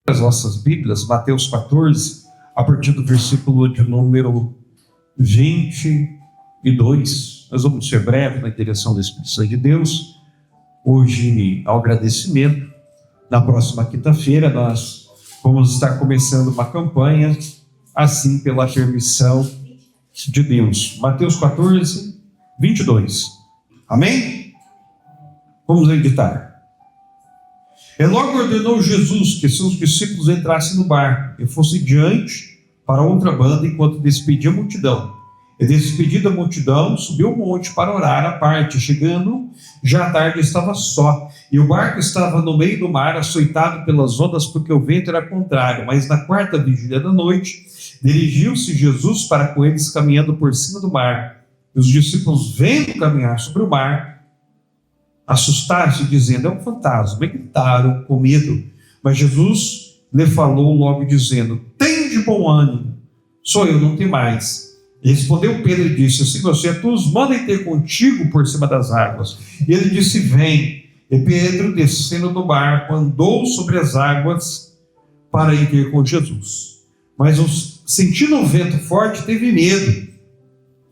As nossas Bíblias, Mateus 14, a partir do versículo de número 22. Nós vamos ser breves na direção do Espírito Santo de Deus. Hoje, ao agradecimento, na próxima quinta-feira, nós vamos estar começando uma campanha, assim pela permissão de Deus. Mateus 14, 22. Amém? Vamos editar. E logo ordenou Jesus que seus discípulos entrassem no barco e fossem diante para outra banda enquanto despedia a multidão. E despedida a multidão, subiu ao monte para orar à parte. Chegando, já à tarde estava só, e o barco estava no meio do mar, açoitado pelas ondas, porque o vento era contrário. Mas na quarta vigília da noite, dirigiu-se Jesus para com eles, caminhando por cima do mar. E os discípulos, vendo caminhar sobre o mar, assustaram-se, dizendo: é um fantasma, e gritaram com medo. Mas Jesus lhe falou logo, dizendo: tende bom ânimo, sou eu, não temais. E respondeu Pedro e disse: Senhor, se é tu, mandem ter contigo por cima das águas. E ele disse: vem. E Pedro, descendo do barco, andou sobre as águas para ir ter com Jesus. Mas, sentindo o vento forte, teve medo.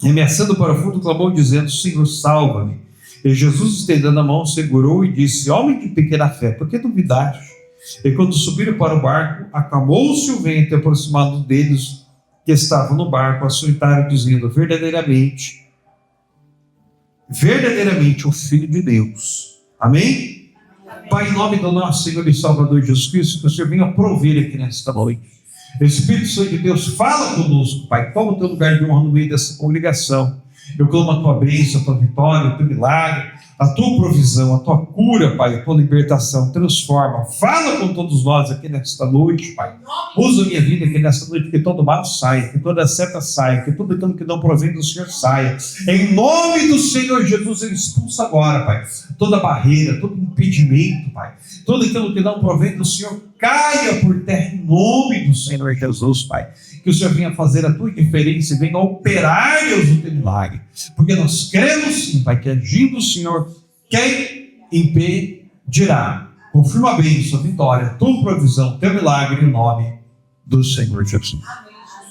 E, ameaçando para o fundo, clamou, dizendo: Senhor, salva-me. E Jesus, estendendo a mão, segurou e disse: homem de pequena fé, por que duvidaste? E quando subiram para o barco, acalmou-se o vento, e aproximado deles que estavam no barco, açoitaram, dizendo: verdadeiramente o Filho de Deus. Amém? Pai, em nome do nosso Senhor e Salvador Jesus Cristo, que o Senhor venha prover aqui nesta noite. Espírito Santo de Deus, fala conosco, Pai. Toma o teu lugar de honra no meio dessa congregação. Eu clamo a tua bênção, a tua vitória, o teu milagre, a tua provisão, a tua cura, Pai, a tua libertação. Transforma, fala com todos nós aqui nesta noite, Pai. Usa a minha vida aqui nesta noite, que todo mal saia, que toda seta saia, que tudo aquilo que não provém do Senhor saia. Em nome do Senhor Jesus, ele expulsa agora, Pai, toda barreira, todo impedimento, Pai. Tudo aquilo que não provém do Senhor caia por terra em nome do Senhor Jesus, Pai. Que o Senhor venha fazer a tua diferença e venha operar, Deus, o teu milagre. Porque nós cremos sim, Pai, que agindo o Senhor, quem impedirá? Confirma a bênção, a vitória, a tua provisão, teu milagre, em nome do Senhor Jesus.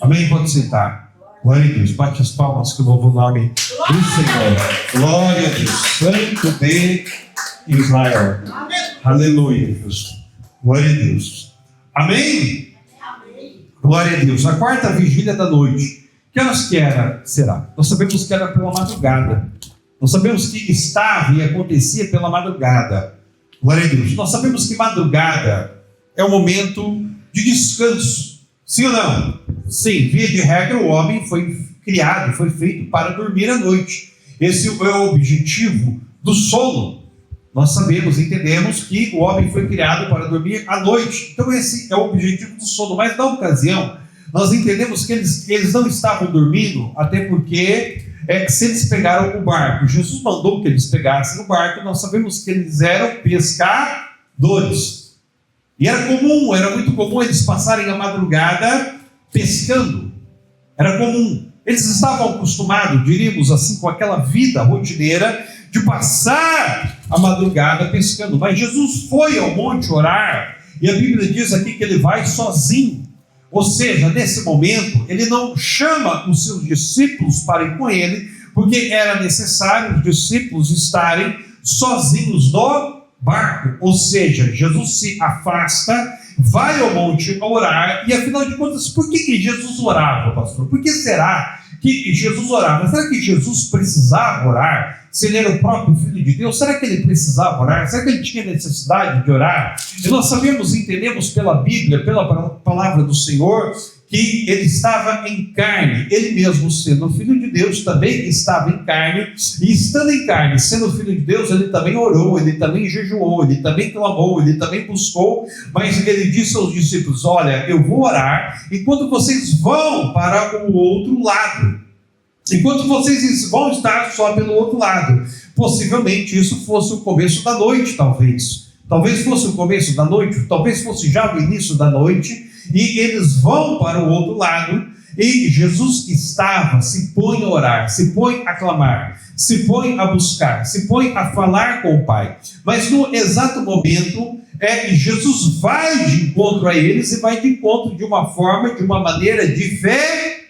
Amém? Pode sentar. Glória a Deus. Bate as palmas que louva o nome do Senhor. Glória a Deus. Santo de Israel. Aleluia, Deus. Glória a Deus. Amém? Glória a Deus. A quarta vigília da noite. Que horas que será? Nós sabemos que era pela madrugada. Nós sabemos que estava e acontecia pela madrugada. Glória a Deus. Nós sabemos que madrugada é o momento de descanso. Sim ou não? Sim, via de regra, o homem foi criado, foi feito para dormir à noite. Esse é o objetivo do sono. Nós sabemos, entendemos que o homem foi criado para dormir à noite. Então esse é o objetivo do sono. Mas na ocasião, nós entendemos que eles não estavam dormindo, até porque se eles pegaram o barco, Jesus mandou que eles pegassem o barco, nós sabemos que eles eram pescadores. E era muito comum eles passarem a madrugada pescando. Era comum. Eles estavam acostumados, diríamos assim, com aquela vida rotineira de passar a madrugada pescando. Mas Jesus foi ao monte orar, e a Bíblia diz aqui que ele vai sozinho. Ou seja, nesse momento, ele não chama os seus discípulos para ir com ele, porque era necessário os discípulos estarem sozinhos no barco. Ou seja, Jesus se afasta, vai ao monte orar, e afinal de contas, por que Jesus orava, pastor? Por que será que Jesus orava? Será que Jesus precisava orar? Se ele era o próprio Filho de Deus, será que ele precisava orar? Será que ele tinha necessidade de orar? E nós sabemos, entendemos pela Bíblia, pela palavra do Senhor, que ele estava em carne. Ele mesmo, sendo o Filho de Deus, também estava em carne. E estando em carne, sendo o Filho de Deus, ele também orou, ele também jejuou, ele também clamou, ele também buscou. Mas ele disse aos discípulos: olha, eu vou orar enquanto vocês vão para o outro lado. Enquanto vocês vão estar só pelo outro lado. Possivelmente isso fosse o começo da noite, talvez. Talvez fosse o começo da noite, talvez fosse já o início da noite. E eles vão para o outro lado. E Jesus se põe a orar, se põe a clamar, se põe a buscar, se põe a falar com o Pai. Mas no exato momento, E Jesus vai de encontro a eles e vai de encontro de uma forma, de uma maneira diferente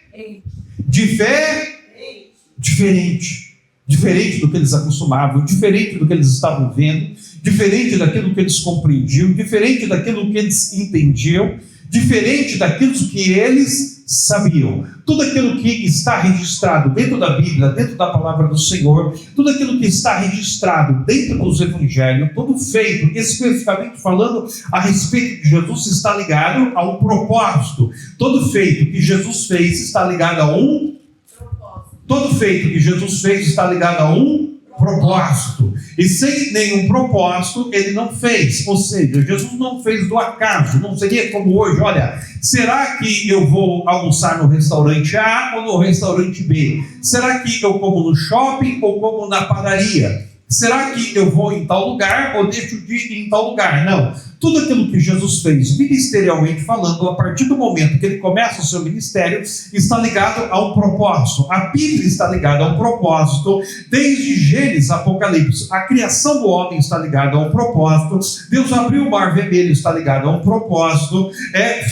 do que eles acostumavam, diferente do que eles estavam vendo, diferente daquilo que eles compreendiam, diferente daquilo que eles entendiam, diferente daquilo que eles sabiam. Tudo aquilo que está registrado dentro da Bíblia, dentro da palavra do Senhor, tudo aquilo que está registrado dentro dos evangelhos, tudo feito especificamente falando a respeito de Jesus, está ligado a um propósito. Todo feito que Jesus fez está ligado a um propósito. Todo feito que Jesus fez está ligado a um propósito. E sem nenhum propósito ele não fez. Ou seja, Jesus não fez do acaso. Não seria como hoje: olha, será que eu vou almoçar no restaurante A ou no restaurante B? Será que eu como no shopping ou como na padaria? Será que eu vou em tal lugar ou deixo de ir em tal lugar? Não. Tudo aquilo que Jesus fez, ministerialmente falando, a partir do momento que ele começa o seu ministério, está ligado a um propósito. A Bíblia está ligada a um propósito, desde Gênesis a Apocalipse. A criação do homem está ligada a um propósito. Deus abriu o mar vermelho, está ligado a um propósito.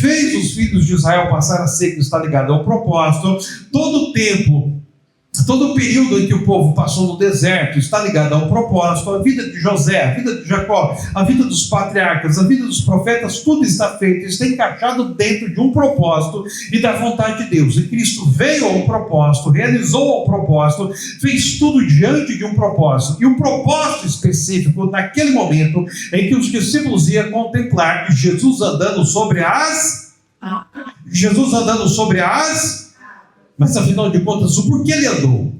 Fez os filhos de Israel passar a seca, está ligado a um propósito. Todo o tempo, todo o período em que o povo passou no deserto está ligado a um propósito. A vida de José, a vida de Jacó, a vida dos patriarcas, a vida dos profetas, tudo está feito, está encaixado dentro de um propósito e da vontade de Deus. E Cristo veio a um propósito, realizou um propósito, fez tudo diante de um propósito. E um propósito específico naquele momento em que os discípulos iam contemplar Jesus andando sobre as... Mas afinal de contas, o porquê ele andou?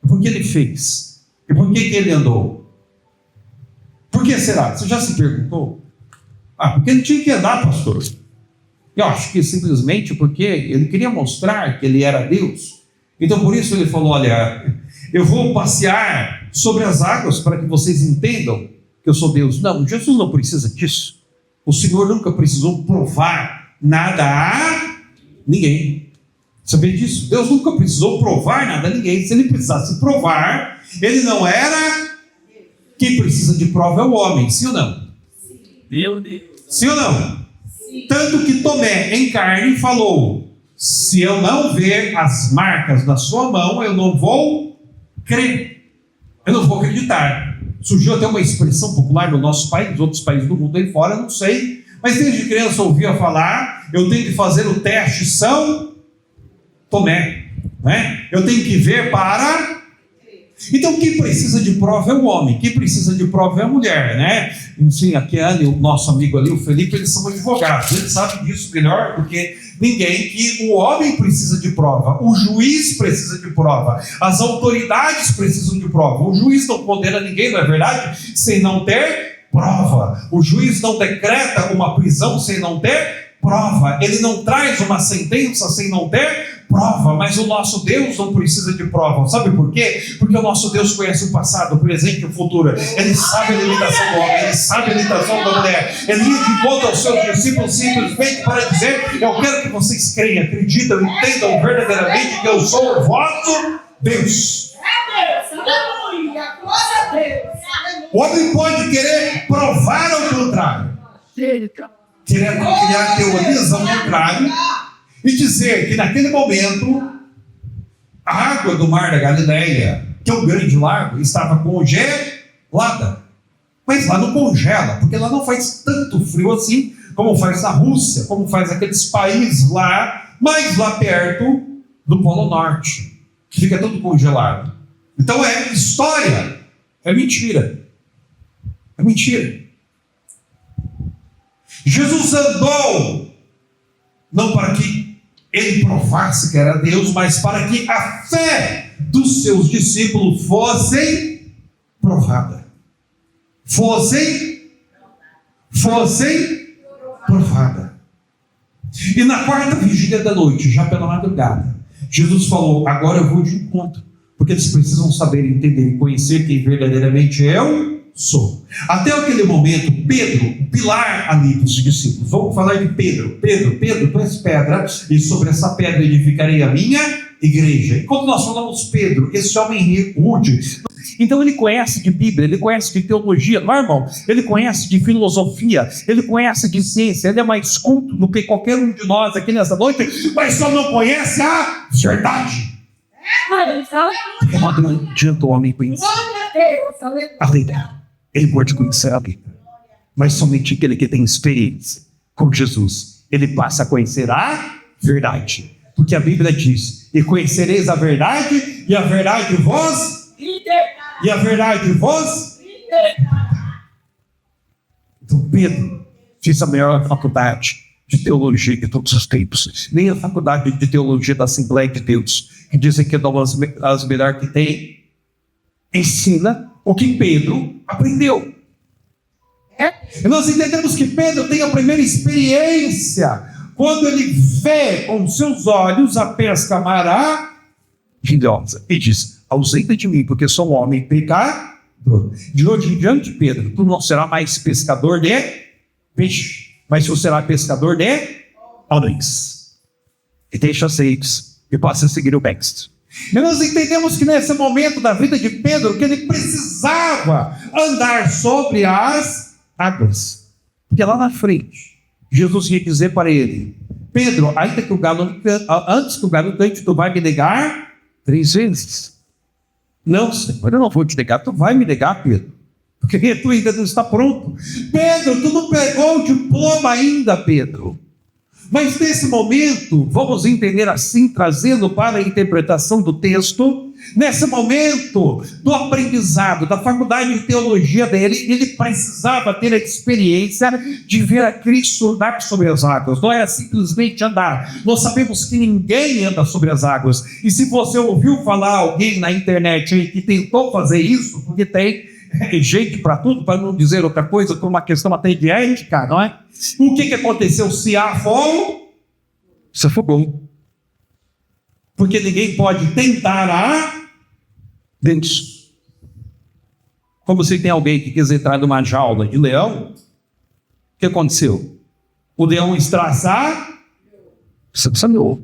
O porquê ele fez? E por que ele andou? Por que será? Você já se perguntou? Porque ele tinha que andar, pastor. Eu acho que simplesmente porque ele queria mostrar que ele era Deus. Então por isso ele falou: olha, eu vou passear sobre as águas para que vocês entendam que eu sou Deus. Não, Jesus não precisa disso. O Senhor nunca precisou provar nada a ninguém. Sabia disso? Deus nunca precisou provar nada a ninguém. Se ele precisasse provar, ele não era. Quem precisa de prova é o homem, sim ou não? Meu Deus. Sim ou não? Sim. Tanto que Tomé, em carne, falou: se eu não ver as marcas na sua mão, eu não vou crer. Eu não vou acreditar. Surgiu até uma expressão popular no nosso país, nos outros países do mundo aí fora, não sei. Mas desde criança eu ouvia falar: eu tenho que fazer o teste São Tomé, né? Eu tenho que ver para... Então quem precisa de prova é o homem, quem precisa de prova é a mulher, né? Sim, a Keane, o nosso amigo ali, o Felipe, eles são advogados, eles sabem disso melhor do que ninguém, que o homem precisa de prova, o juiz precisa de prova, as autoridades precisam de prova. O juiz não condena ninguém, não é verdade? Sem não ter prova. O juiz não decreta uma prisão sem não ter prova. Ele não traz uma sentença sem não ter prova. Mas o nosso Deus não precisa de prova. Sabe por quê? Porque o nosso Deus conhece o passado, o presente e o futuro. Ele sabe a limitação do homem, ele sabe a limitação da mulher. Ele ia de encontro aos seus discípulos simplesmente para dizer: eu quero que vocês creiam, acreditam, entendam verdadeiramente que eu sou o vosso Deus. O homem pode querer provar ao contrário, querer criar teorias ao contrário e dizer que naquele momento a água do mar da Galileia, que é um grande lago, estava congelada. Mas lá não congela, porque lá não faz tanto frio assim como faz na Rússia, como faz aqueles países lá, mais lá perto do Polo Norte, que fica tudo congelado. Então é história, é mentira. É mentira. Jesus andou não para que ele provasse que era Deus, mas para que a fé dos seus discípulos fosse provada. Fosse provada. E na quarta vigília da noite, já pela madrugada, Jesus falou: agora eu vou de encontro, porque eles precisam saber, entender e conhecer quem verdadeiramente eu sou. Até aquele momento, Pedro, o pilar ali dos discípulos, vamos falar de Pedro. Pedro, tu és pedra, e sobre essa pedra edificarei a minha igreja. E quando nós falamos Pedro, esse homem rude, Então ele conhece de Bíblia, ele conhece de teologia, não é, irmão? Ele conhece de filosofia, ele conhece de ciência, ele é mais culto do que qualquer um de nós aqui nessa noite, mas só não conhece a verdade. Não adianta o homem conhecer a lei dela. Ele pode conhecer a Bíblia, mas somente aquele que tem experiência com Jesus, ele passa a conhecer a verdade. Porque a Bíblia diz: e conhecereis a verdade, e a verdade vos libertará. E a verdade vos libertará. Então Pedro fez a melhor faculdade de teologia de todos os tempos. Nem a faculdade de teologia da Assembleia de Deus, que dizem que é as melhores que tem, ensina o que Pedro aprendeu. E nós entendemos que Pedro tem a primeira experiência quando ele vê com seus olhos a pesca maravilhosa e diz: ausenta de mim, porque sou um homem pecador. De hoje em diante, Pedro, tu não será mais pescador de peixe, mas tu será pescador de homens. E deixa seis e possa seguir o mestre. E nós entendemos que nesse momento da vida de Pedro, que ele precisava andar sobre as águas. Porque lá na frente, Jesus ia dizer para ele: Pedro, ainda que antes que o galo cante, tu vai me negar 3 vezes. Não, Senhor, eu não vou te negar, tu vai me negar, Pedro. Porque tu ainda não está pronto. Pedro, tu não pegou o diploma ainda, Pedro. Mas nesse momento, vamos entender assim, trazendo para a interpretação do texto, nesse momento do aprendizado, da faculdade de teologia dele, ele precisava ter a experiência de ver a Cristo andar sobre as águas. Não é simplesmente andar. Nós sabemos que ninguém anda sobre as águas. E se você ouviu falar alguém na internet que tentou fazer isso, porque tem gente para tudo, para não dizer outra coisa, por uma questão até de ética, não é? O que aconteceu? Se afogou, se afogou. Porque ninguém pode tentar a dentro. Como se tem alguém que quis entrar numa jaula de leão, o que aconteceu? O leão estraçar, sangrou.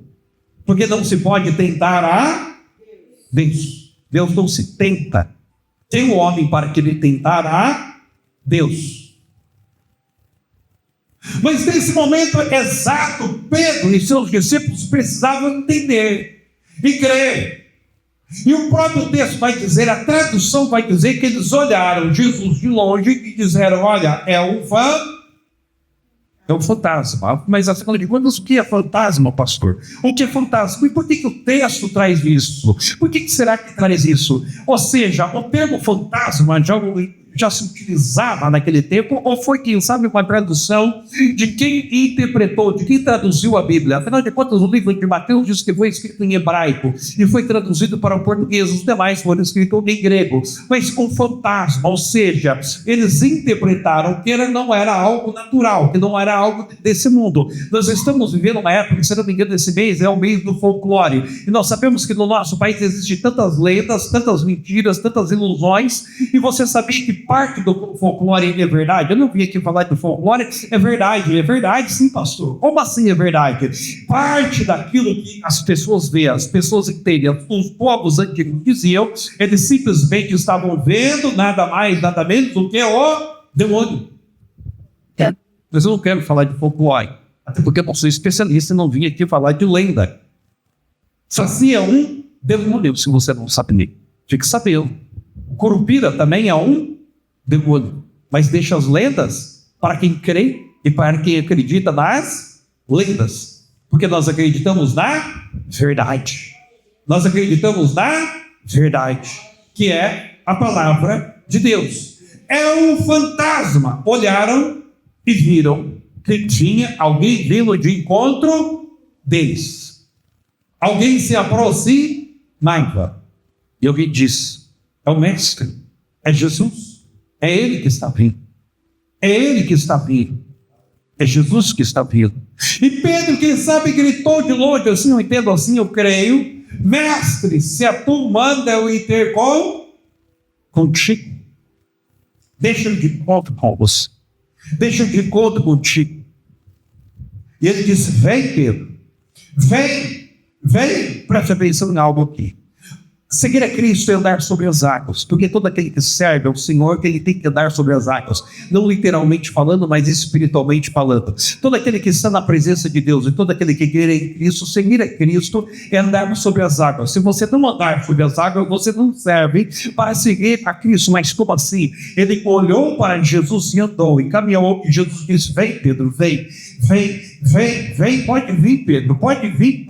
Porque não se pode tentar a Deus. Deus não se tenta. Tem o homem para que ele tentar a Deus. Mas nesse momento exato, Pedro e seus discípulos precisavam entender e crer. E o próprio texto vai dizer, a tradução vai dizer que eles olharam Jesus de longe e disseram: olha, é um fantasma. Mas afinal de contas, o que é fantasma, pastor? O que é fantasma? E por que o texto traz isso? Por que será que traz isso? Ou seja, o termo fantasma já se utilizava naquele tempo, ou foi, quem sabe, uma tradução de quem interpretou, de quem traduziu a Bíblia. Afinal de contas, o livro de Mateus diz que foi escrito em hebraico e foi traduzido para o português. Os demais foram escritos em grego. Mas um fantasma, ou seja, eles interpretaram que não era algo natural, que não era algo desse mundo. Nós estamos vivendo uma época, se não me engano, esse mês é o mês do folclore. E nós sabemos que no nosso país existem tantas lendas, tantas mentiras, tantas ilusões. E você sabia que parte do folclore é verdade? Eu não vim aqui falar do folclore. É verdade sim, pastor. Como assim é verdade? Parte daquilo que as pessoas veem, as pessoas entendem, os povos antigos diziam, eles simplesmente estavam vendo nada mais, nada menos do que o demônio. Mas eu não quero falar de folclore, até porque eu não sou especialista e não vim aqui falar de lenda. Saci é um demônio, se você não sabe nem. Fique sabendo. O curupira também é um demônio, mas deixa as lendas para quem crê e para quem acredita nas lendas, porque nós acreditamos na verdade. Nós acreditamos na verdade, que é a palavra de Deus. É um fantasma. Olharam e viram que tinha alguém vindo de encontro deles. Alguém se aproximava e alguém disse: é o mestre, é Jesus. É Ele que está vindo. É Ele que está vindo. É Jesus que está vindo. E Pedro, quem sabe, gritou de longe, assim, eu entendo assim, eu creio: mestre, se a tu manda eu ir ter contigo, deixa eu de conta com você. Deixa eu de conta contigo. E ele disse: vem, Pedro. Vem. Preste atenção em algo aqui. Seguir a Cristo é andar sobre as águas, porque todo aquele que serve ao Senhor, ele tem que andar sobre as águas, não literalmente falando, mas espiritualmente falando. Todo aquele que está na presença de Deus e todo aquele que quer em Cristo, seguir a Cristo é andar sobre as águas. Se você não andar sobre as águas, você não serve para seguir a Cristo. Mas como assim? Ele olhou para Jesus e andou e caminhou, e Jesus disse: vem Pedro, vem, pode vir Pedro, pode vir,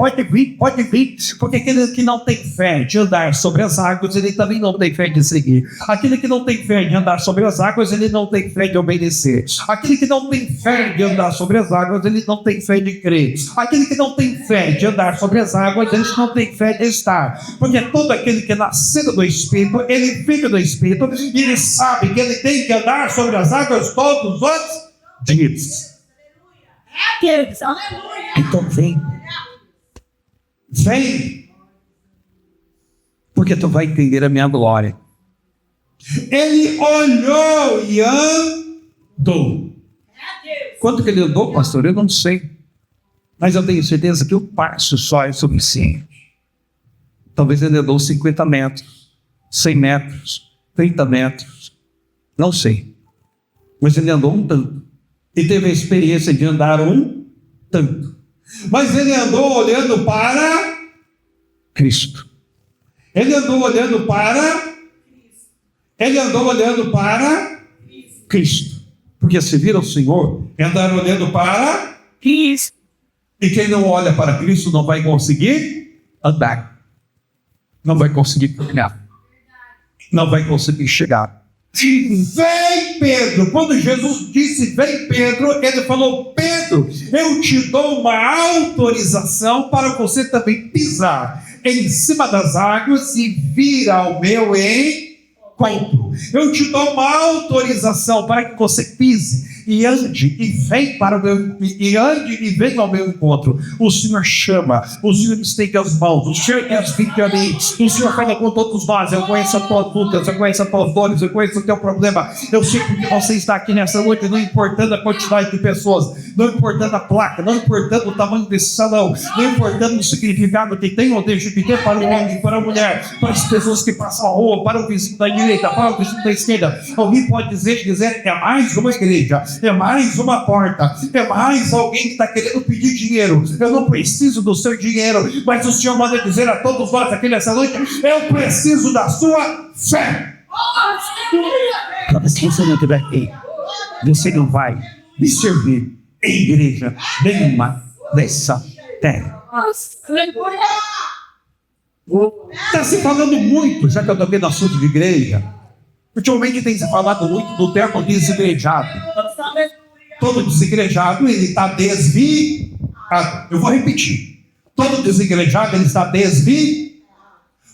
porque aquele que não tem fé de andar sobre as águas, ele também não tem fé de seguir. Aquele que não tem fé de andar sobre as águas, ele não tem fé de obedecer. Aquele que não tem fé de andar sobre as águas, ele não tem fé de crer. Aquele que não tem fé de andar sobre as águas, ele não tem fé de estar. Porque todo aquele que é nascido do Espírito, ele vive do Espírito, e ele sabe que ele tem que andar sobre as águas todos os dias. Então vem, porque tu vai entender a minha glória. Ele olhou e andou. Quanto que ele andou, pastor? Eu não sei, mas eu tenho certeza que o passo só é suficiente. Talvez ele andou 50 metros, 100 metros, 30 metros, não sei, mas ele andou um tanto. E teve a experiência de andar um tanto. Mas ele andou olhando para Cristo. Ele andou olhando para Cristo. Porque servir ao Senhor é andar olhando para Cristo. E quem não olha para Cristo não vai conseguir andar. Não vai conseguir caminhar. Não vai conseguir chegar. Vem Pedro. Quando Jesus disse vem Pedro, ele falou: Pedro, eu te dou uma autorização para você também pisar em cima das águas e vir ao meu encontro. Eu te dou uma autorização para que você pise e ande e venha ao meu encontro. O Senhor chama, o Senhor estende as mãos, o Senhor quer vir a mim, o Senhor fala com todos nós. Eu conheço a tua luta, eu conheço as tuas dores, eu conheço o teu problema. Eu sei que você está aqui nessa noite, não importando a quantidade de pessoas, não importando a placa, não importando o tamanho desse salão, não importando o significado que tem ou deixa de ter para o homem, para a mulher, para as pessoas que passam a rua, para o vizinho da direita, para o vizinho da esquerda. Alguém pode dizer é mais uma igreja, é mais uma porta, é mais alguém que está querendo pedir dinheiro. Eu não preciso do seu dinheiro, mas o Senhor manda dizer a todos nós aqui nessa noite: eu preciso da sua fé. Se você não tiver fé, você não vai me servir em igreja nenhuma dessa terra. Está se falando muito, já que eu também no assunto de igreja. Ultimamente tem se falado muito do termo desigrejado. Todo desigrejado, ele está desviado. Eu vou repetir. Todo desigrejado, ele está desviado.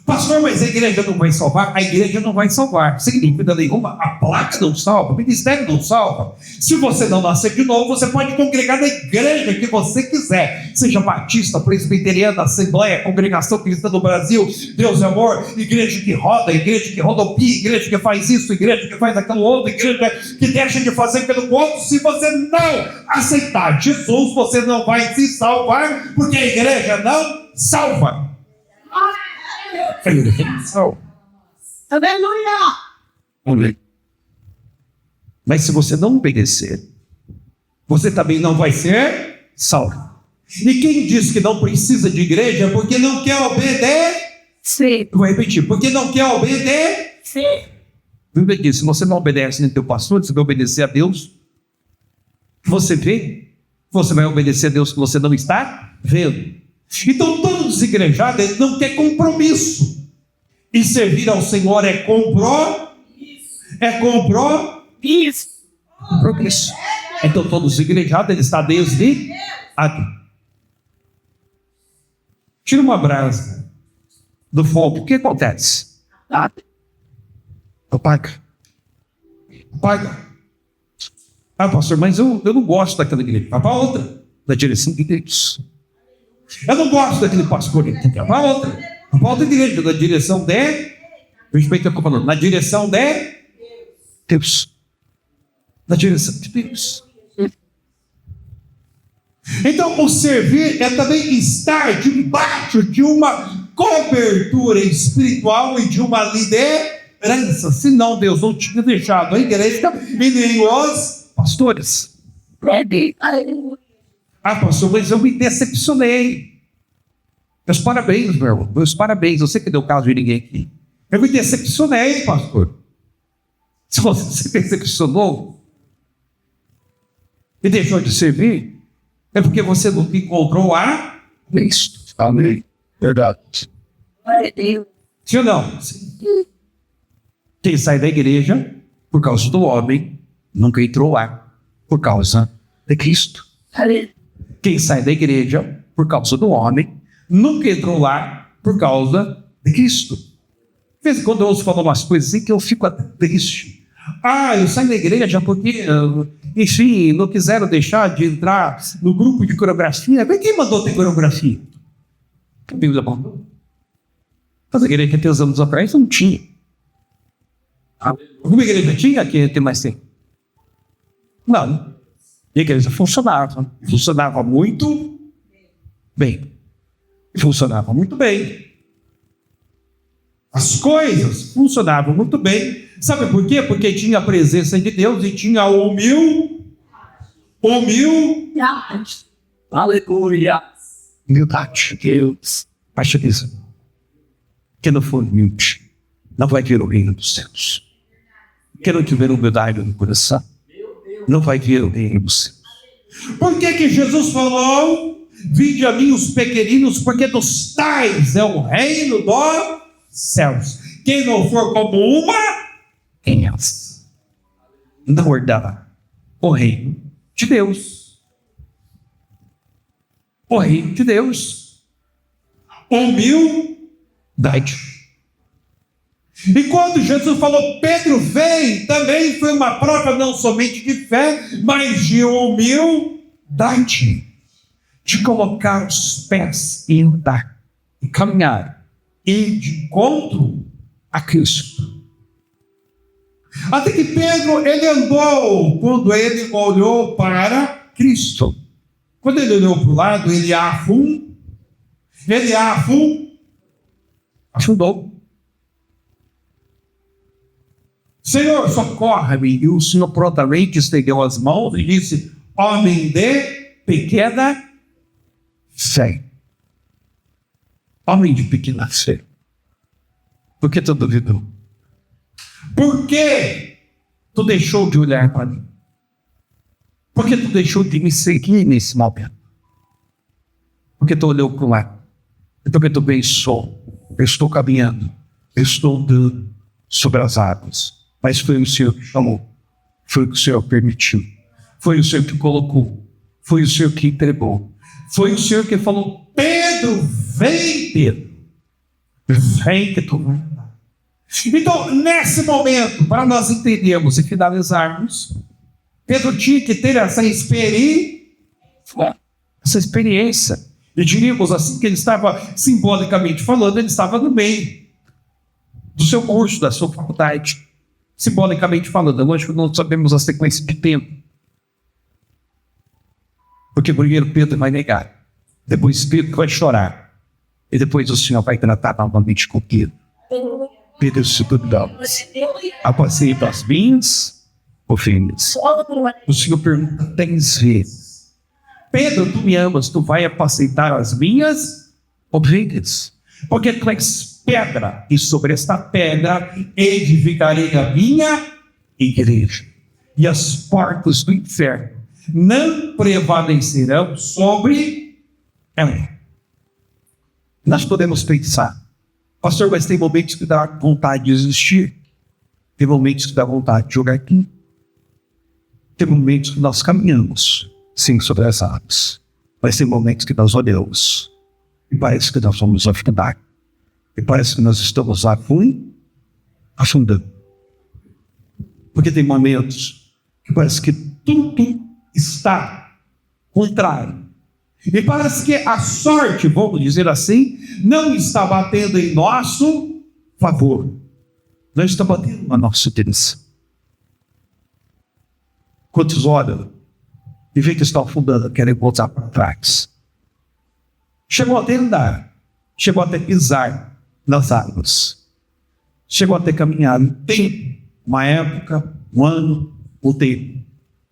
Pastor, mas a igreja não vai salvar? A igreja não vai salvar. Sem dúvida nenhuma, a placa não salva, o ministério não salva. Se você não nascer de novo, você pode congregar na igreja que você quiser. Seja batista, presbiteriana, assembleia, congregação cristã do Brasil, Deus é amor, igreja que rodopia, igreja que faz isso, igreja que faz aquilo outro, igreja que deixa de fazer aquilo outro. Se você não aceitar Jesus, você não vai se salvar, porque a igreja não salva. Aleluia! Mas se você não obedecer, você também não vai ser salvo. E quem diz que não precisa de igreja é porque não quer obedecer. Vou repetir: porque não quer obedecer. Bíblia diz: se você não obedece no teu pastor, você vai obedecer a Deus que você vê, você vai obedecer a Deus que você não está vendo. Então todo desigrejado, ele não quer compromisso. E servir ao Senhor é compromisso. Então todo desigrejado, ele está desviado. Tira uma brasa do fogo, o que acontece? Apaga. Ah, pastor, mas eu não gosto daquela igreja. Vai para outra, da direção de Deus. Eu não gosto daquele pastor. Vai para outra igreja, da direção de... Respeita o que eu estou falando. Na direção de Deus. Na direção de Deus. Então, o servir é também estar debaixo de uma cobertura espiritual e de uma liderança. Senão Deus não tinha deixado a igreja e nem os pastores. Ah, pastor, mas eu me decepcionei. Meus parabéns, meu irmão. Meus parabéns. Eu sei que deu caso de ninguém aqui. Eu me decepcionei, pastor. Se você se decepcionou e deixou de servir, é porque você não encontrou a Cristo. Amém. Verdade. Sim ou não? Sim. Quem sai da igreja por causa do homem nunca entrou lá por causa de Cristo. Quem sai da igreja por causa do homem nunca entrou lá por causa de Cristo. De vez em quando eu ouço falar umas coisas assim que eu fico até triste. Ah, eu saio da igreja porque, enfim, não quiseram deixar de entrar no grupo de coreografia. Mas quem mandou ter coreografia? A Bíblia mandou. Mas a igreja que tem uns anos atrás não tinha. Alguma igreja tinha que tem mais tempo? Não. E a igreja funcionava. Funcionava muito bem. Funcionava muito bem. As coisas funcionavam muito bem. Sabe por quê? Porque tinha a presença de Deus e tinha aleluia. Humildade. Deus. Baixa isso. Quem não for humilde não vai ver o reino dos céus. Quem não tiver humildade no coração não vai ver o reino dos céus. Por que Jesus falou: vinde a mim os pequeninos, porque dos tais é o reino dos céus. Quem não for como uma criança não herdará o reino de Deus. O reino de Deus. Humildade. E quando Jesus falou: Pedro, vem, também foi uma prova não somente de fé, mas de humildade. De colocar os pés e andar, e caminhar, e de encontro a Cristo. Até que Pedro, ele andou quando ele olhou para Cristo. Quando ele olhou para o lado, ele afundou. Senhor, socorre-me. E o Senhor prontamente estendeu as mãos e disse: homem de pequena fé. Homem de pequena fé. Por que tu duvidou? Por que tu deixou de olhar para mim? Por que tu deixou de me seguir nesse momento? Porque tu olhou para o lado. Porque tu pensou: eu estou caminhando, eu estou andando sobre as águas. Mas foi o Senhor que chamou, foi o que o Senhor permitiu, foi o Senhor que colocou, foi o Senhor que entregou, foi o Senhor que falou: Pedro, vem, Pedro, vem que tu vai. Então, nesse momento, para nós entendermos e finalizarmos, Pedro tinha que ter essa experiência. E diríamos assim que ele estava, simbolicamente falando, ele estava no meio do seu curso, da sua faculdade. Simbolicamente falando, é lógico que não sabemos a sequência de tempo. Porque primeiro Pedro vai negar, depois Pedro vai chorar, e depois o Senhor vai tratar novamente com Pedro. Pedro se duvidou. Apacenta as minhas ovelhas. O Senhor pergunta 10 vezes: Pedro, tu me amas, tu vai apacentar as minhas ovelhas? Porque tu és pedra, e sobre esta pedra edificarei a minha igreja, e as portas do inferno não prevalecerão sobre ela. Nós podemos pensar: pastor, mas tem momentos que dá vontade de existir, tem momentos que dá vontade de jogar aqui, tem momentos que nós caminhamos sim sobre as águas, mas tem momentos que nós olhamos e parece que nós vamos afundar. E parece que nós estamos afundando. Porque tem momentos que parece que tudo está contrário. E parece que a sorte, vamos dizer assim, não está batendo em nosso favor. Não está batendo na nossa direção. Quantos olham e veem que estão afundando, querem voltar para trás. Chegou a andar, chegou até pisar nas águas, chegou até caminhar um tempo, uma época, um ano, um tempo.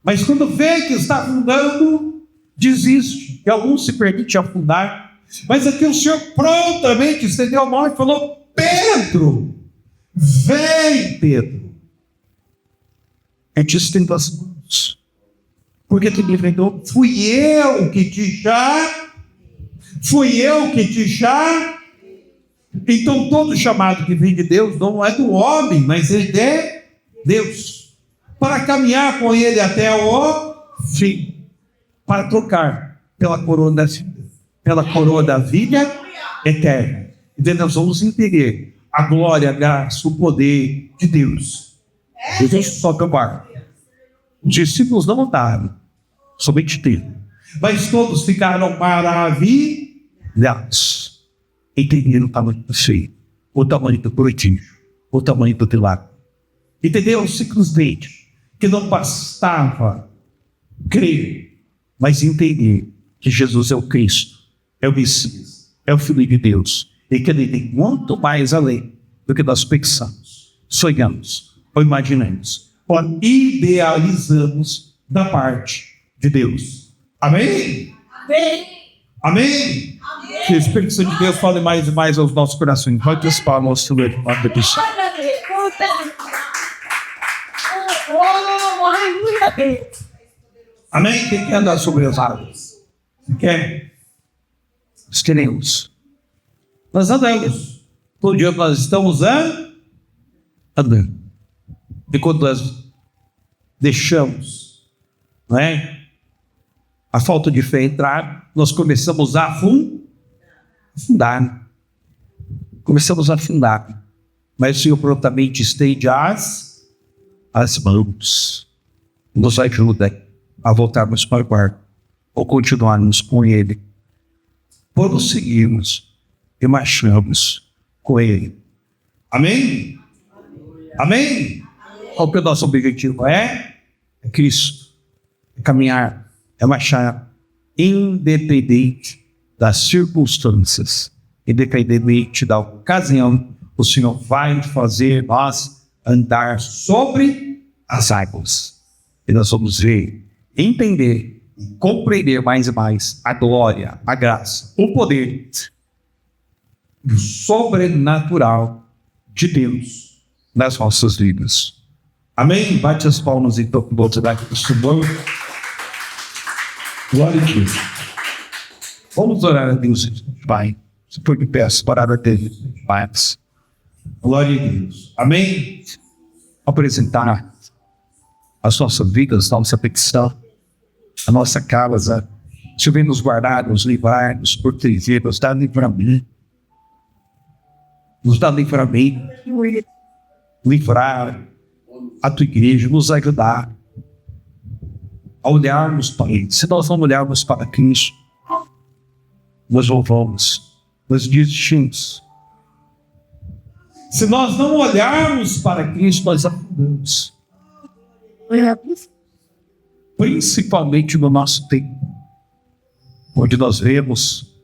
Mas quando vê que está afundando, desiste, e alguns se permitem afundar. Mas aqui o Senhor prontamente estendeu a mão e falou: Pedro, vem, Pedro. Ele te estendeu as mãos, porque tu me enfrentou. Fui eu que te já. Então todo chamado que vem de Deus não é do homem, mas é de Deus, para caminhar com ele até o fim, para trocar pela coroa da vida eterna. E nós vamos entender a glória, a graça, o poder de Deus. Deixa eu só acabar. Os discípulos não andaram, somente Pedro, mas todos ficaram maravilhados. Entenderam o tamanho do feio, o tamanho do prodígio, o tamanho do milagre. Entenderam simplesmente que não bastava crer, mas entender que Jesus é o Cristo, é o Messias, é o Filho de Deus, e que ele tem muito mais além do que nós pensamos, sonhamos, ou imaginamos, ou idealizamos da parte de Deus. Amém? Amém. Amém? Que o Espírito Santo de Deus fale mais e mais aos nossos corações. Vai te espalhar, nosso Senhor, de nome de Cristo. Amém? Quem quer andar sobre as águas? Você quer? Nós queremos. Nós andamos. Todo dia nós estamos andando. E quando nós deixamos, não é? A falta de fé entrar, nós começamos a afundar. Começamos a afundar. Mas o Senhor prontamente estende as mãos. Nos ajuda a voltarmos para o barco, ou continuarmos com Ele, prosseguirmos e marchamos com Ele. Amém? Amém? Qual que é o nosso objetivo? É Cristo. É caminhar, é marchar, independente das circunstâncias, independente da ocasião, o Senhor vai fazer nós andar sobre as águas. E nós vamos ver, entender e compreender mais e mais a glória, a graça, o poder e o sobrenatural de Deus nas nossas vidas. Amém? Bate as palmas então com você daqui para o Senhor. Glória a Deus. Vamos orar a Deus, Pai. Se for de pé, parar a Deus, Pai. Glória a Deus. Amém? Apresentar as nossas vidas, nossa petição, a nossa casa. Se vem nos guardar, nos livrar, nos proteger, nos dar livramento. Nos dar livramento. Livrar a tua igreja, nos ajudar a olharmos para Ele. Se nós não olharmos para Cristo, nós louvamos, nós desistimos. Se nós não olharmos para Cristo, nós afundamos. Principalmente no nosso tempo, onde nós vemos,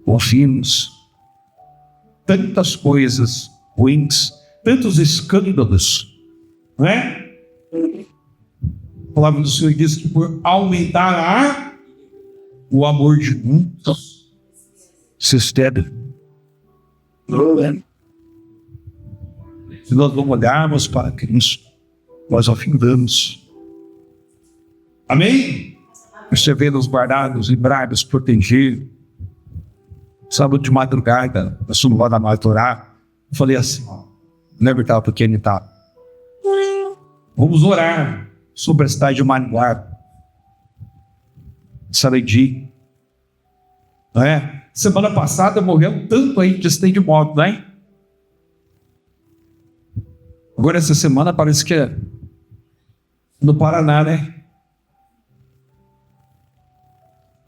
ouvimos tantas coisas ruins, tantos escândalos, não é? A palavra do Senhor diz que por aumentar o amor de muitos se estende. Se nós não olharmos para Cristo, nós afundamos. Amém? Você vê nos guardados, livrados, proteger. Sábado de madrugada, eu subi lá na noite orar. Eu falei assim, lembra que estava pequeno e tal. Vamos orar sobre a cidade de Maranguá, Sarandi. Não é? Semana passada morreu tanto aí de acidente de moto, não é? Agora essa semana parece que é no Paraná, né?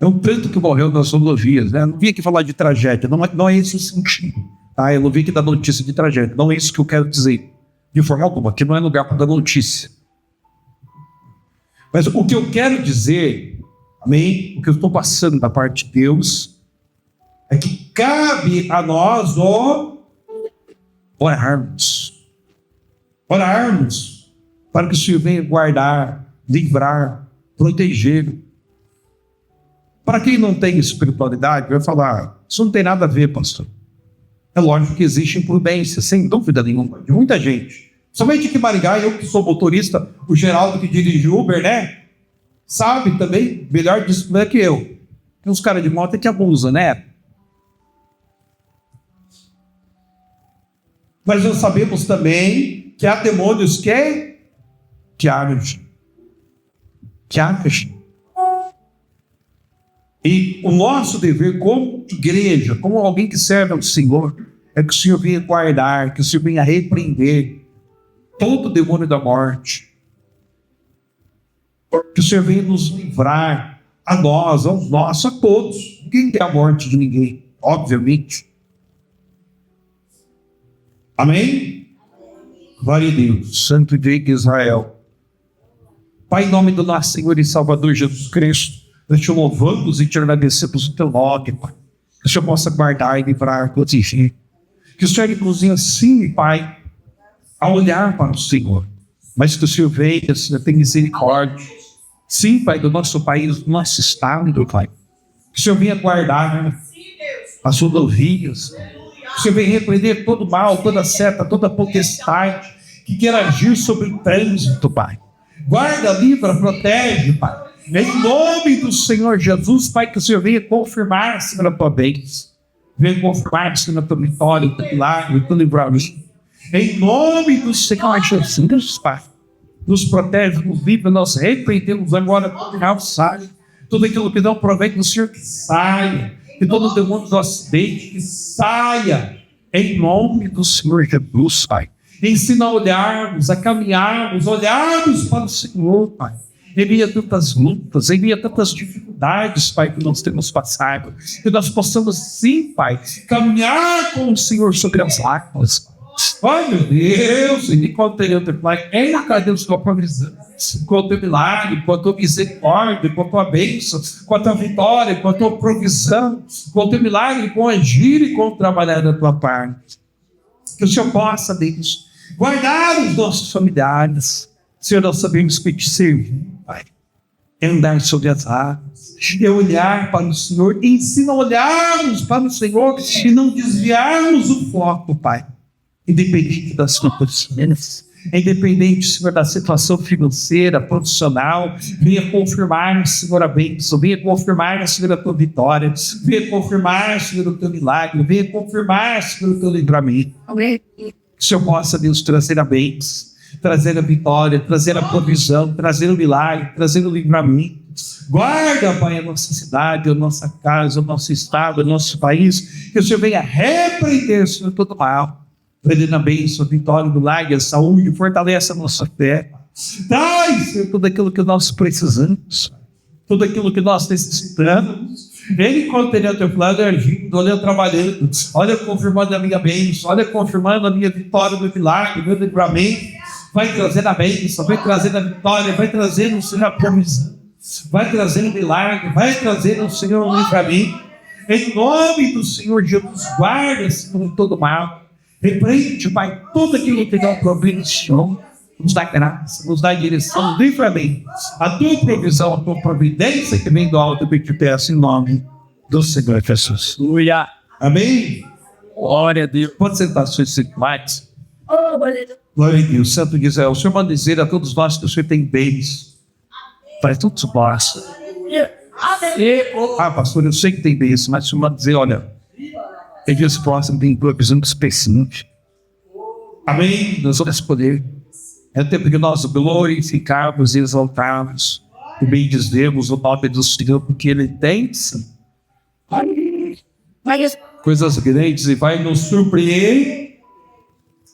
É um tanto que morreu nas rodovias, né? Eu não vim aqui falar de tragédia, não é esse o sentido. Tá? Eu não vim aqui dar notícia de tragédia, não é isso que eu quero dizer. De forma alguma, aqui não é lugar para dar notícia. Mas o que eu quero dizer, amém? O que eu estou passando da parte de Deus, é que cabe a nós orarmos para que o Senhor venha guardar, livrar, proteger. Para quem não tem espiritualidade, vai falar, isso não tem nada a ver, pastor. É lógico que existe imprudência, sem dúvida nenhuma, de muita gente. Somente aqui em Maringá, eu que sou motorista, o Geraldo que dirige Uber, né? Sabe também, melhor disso que eu. Tem uns caras de moto que abusam, né? Mas nós sabemos também que há demônios que agem. E o nosso dever como igreja, como alguém que serve ao Senhor, é que o Senhor venha guardar, que o Senhor venha repreender todo demônio da morte. Que o Senhor venha nos livrar, a nós, aos nossos, a todos. Ninguém quer a morte de ninguém, obviamente. Amém? Glória a Deus, Santo Deus de Israel. Pai, em nome do nosso Senhor e Salvador Jesus Cristo, nós te louvamos e te agradecemos o teu nome, Pai. Que o Senhor possa guardar e livrar, proteger. Que o Senhor nos ensine, Pai, a olhar para o Senhor. Mas que o Senhor venha, Senhor, tenha misericórdia. Sim, Pai, do nosso país, do nosso estado, Pai. Que o Senhor venha guardar as rodovias. Que o Senhor venha repreender todo mal, toda seta, toda potestade que queira agir sobre o trânsito, Pai. Guarda, livra, protege, Pai. Em nome do Senhor Jesus, Pai, que o Senhor venha confirmar, Senhor, a tua bênção. Venha confirmar, Senhor, a tua vitória, o teu milagre, o teu livramento. Em nome do Senhor Jesus, Pai. Nos protege, nos livra, nós repreendemos agora todo mal saia. Tudo aquilo que não proveito do Senhor, que saia. E todo demônio do acidente, que saia. Em nome do Senhor Jesus, Pai. Ensina a olharmos, a caminharmos, olharmos para o Senhor, Pai. Envia tantas lutas, envia tantas dificuldades, Pai, que nós temos passado. Que nós possamos, sim, Pai, caminhar com o Senhor sobre as águas. Ai, meu Deus, enquanto eu te falo, cadê a tua provisão? Com o teu milagre, com a tua misericórdia, com a tua bênção, com a tua vitória, com a tua provisão, com o teu milagre, com o agir e com o trabalhar da tua parte. Que o Senhor possa, Deus, guardar os nossos familiares. Senhor, nós sabemos que te servir, Pai. É andar sobre as águas, é olhar para o Senhor, ensina a olharmos para o Senhor e não desviarmos o foco, Pai. Independente das circunstâncias, independente, Senhor, da situação financeira, profissional, venha confirmar, Senhor, a bênção, venha confirmar, Senhor, a tua vitória, venha confirmar, Senhor, o teu milagre, venha confirmar, Senhor, o teu livramento. Amém. Que o Senhor possa, Deus, trazer a bênção, trazer a vitória, trazer a provisão, trazer o milagre, trazer o livramento. Guarda, Pai, a nossa cidade, a nossa casa, o nosso estado, o nosso país, que o Senhor venha repreender, Senhor, todo mal. Prendendo a bênção, a vitória, o milagre, a saúde, fortalece a nossa fé. Dai, Senhor, tudo aquilo que nós precisamos, tudo aquilo que nós necessitamos. Ele, enquanto ele é teu plano, agindo, olha eu trabalhando, olha eu confirmando a minha bênção, olha confirmando a minha vitória, o meu milagre, o meu livramento. Vai trazendo a bênção, vai trazendo a vitória, vai trazendo o Senhor a provisão, vai trazendo o milagre, vai trazendo o Senhor o livramento. Em nome do Senhor Jesus, guarda, Senhor, todo mal. Repreende, Pai, tudo aquilo que dá problema, Senhor. Nos dá graça, nos dá direção, livramento. A tua provisão, a tua providência que vem do alto, eu te peço em nome do Senhor Jesus. Aleluia. Amém? Glória a Deus. Pode sentar, seus irmãos. Glória a Deus. Santo de Israel, o Senhor manda dizer a todos nós que o Senhor tem bens para todos nós. Pastor, eu sei que tem bens, mas o Senhor manda dizer, olha, em dias próximos tem provisão específica. Amém? Nós vamos poder. É o tempo que nós glorificarmos e exaltarmos e bendizemos o nome do Senhor, porque Ele tem coisas grandes e vai nos surpreender.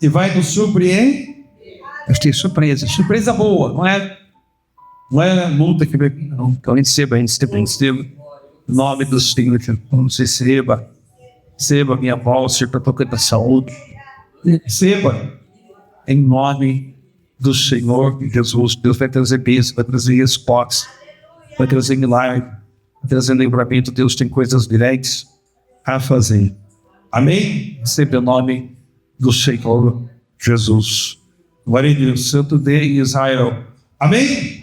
E vai nos surpreender. Mas tem surpresa, surpresa boa, não é? Não é multa que vai vir, não. Então receba. Em nome do Senhor, vamos receba a minha voz, Senhor, para tocar da saúde. Receba em nome do Senhor Jesus. Deus vai trazer bênção, vai trazer resposta, vai trazer milagre, vai trazer livramento. Deus tem coisas grandes a fazer. Amém? Receba o nome do Senhor Jesus. Glória a Deus, Santo de Israel. Amém?